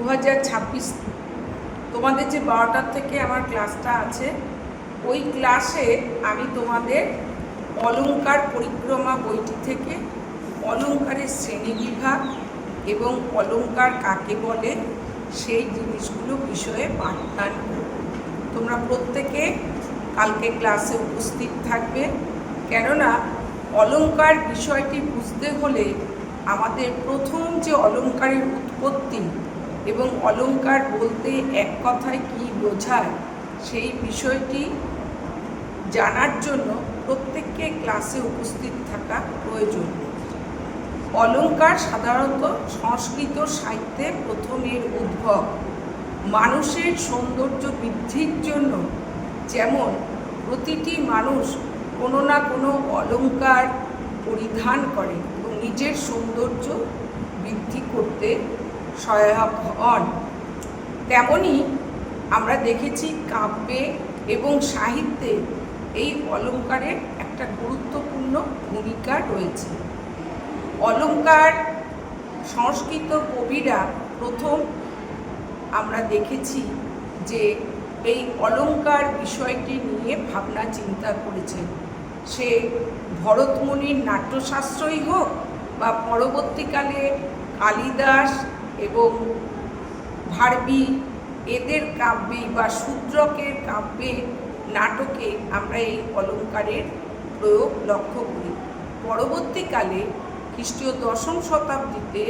2026 তোমাদের যে 12টার থেকে আমার ক্লাসটা আছে, ওই ক্লাসে আমি তোমাদের অলংকার পরিক্রমা বইটি থেকে অলংকারের শ্রেণীবিভাগ এবং অলংকার কাকে বলে সেই জিনিসগুলো বিষয়ে পাঠদান করব। তোমরা প্রত্যেকে কালকে ক্লাসে উপস্থিত থাকবে, কেননা অলংকার বিষয়টি বুঝতে হলে আমাদের প্রথম যে অলংকারের উৎপত্তি এবং অলংকার বলতে এক কথায় কী বোঝায় সেই বিষয়টি জানার জন্য প্রত্যেককে ক্লাসে উপস্থিত থাকা প্রয়োজন। অলংকার সাধারণত সংস্কৃত সাহিত্যে প্রথমের উদ্ভব। মানুষের সৌন্দর্য বৃদ্ধির জন্য যেমন প্রতিটি মানুষ কোনো না কোনো অলংকার পরিধান করে এবং নিজের সৌন্দর্য বৃদ্ধি করতে সহায়ক হন, তেমনি আমরা দেখেছি কাব্যে এবং সাহিত্যে এই অলংকারের একটা গুরুত্বপূর্ণ ভূমিকা রয়েছে। অলংকার সংস্কৃত কবিরা প্রথম আমরা দেখেছি যে এই অলংকার বিষয়টি নিয়ে ভাবনা চিন্তা করেছেন। সে ভরতমুনির নাট্যশাস্ত্রই হোক বা পরবর্তীকালে কালিদাস এবং ভারবি এদের কাব্যে বা শূদ্রকের কাব্যে নাটকে আমরা এই অলংকারের প্রয়োগ লক্ষ্য করি। পরবর্তীকালে খ্রিস্টীয় 10ম শতাব্দীতে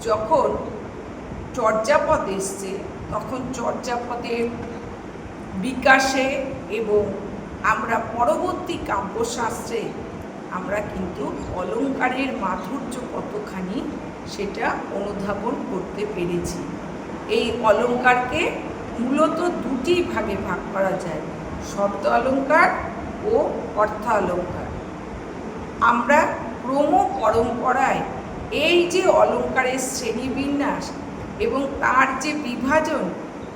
যখন চর্যাপদ এসছে, তখন চর্যাপদের বিকাশে এবং আমরা পরবর্তী কাব্যশাস্ত্রে আমরা কিন্তু অলংকারের মাধুর্য কতখানি সেটা অনুধাবন করতে পেরেছি। এই অলংকারকে মূলত দুটি ভাগে ভাগ করা যায়, শব্দ অলংকার ও অর্থ অলংকার। আমরা ক্রম পরম্পরায় এই যে অলংকারের শ্রেণীবিন্যাস এবং তার যে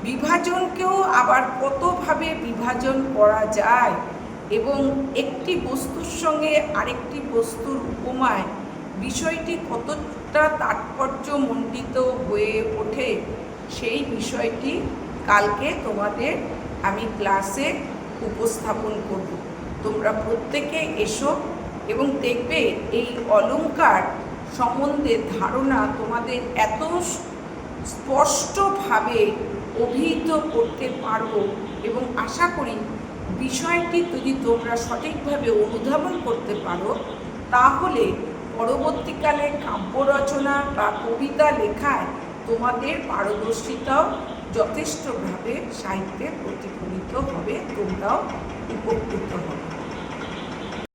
বিভাজনকেও আবার কতভাবে বিভাজন করা যায় এবং একটি বস্তুর সঙ্গে আরেকটি বস্তুর উপমায় বিষয়টি কতটা তাৎপর্যমণ্ডিত হয়ে ওঠে, সেই বিষয়টি কালকে তোমাদের আমি ক্লাসে উপস্থাপন করব। তোমরা প্রত্যেকে এসো এবং দেখবে এই অলংকার সম্বন্ধে ধারণা তোমাদের এত স্পষ্টভাবে অভিহিত করতে পারবো এবং আশা করি বিষয়টি যদি তোমরা সঠিকভাবে অনুধাবন করতে পারো, তাহলে পরবর্তীকালে কাব্য রচনা বা কবিতা লেখায় তোমাদের পারদর্শিতাও যথেষ্টভাবে সাহিত্যে প্রতিফলিত হবে, তোমরাও উপকৃত হবে।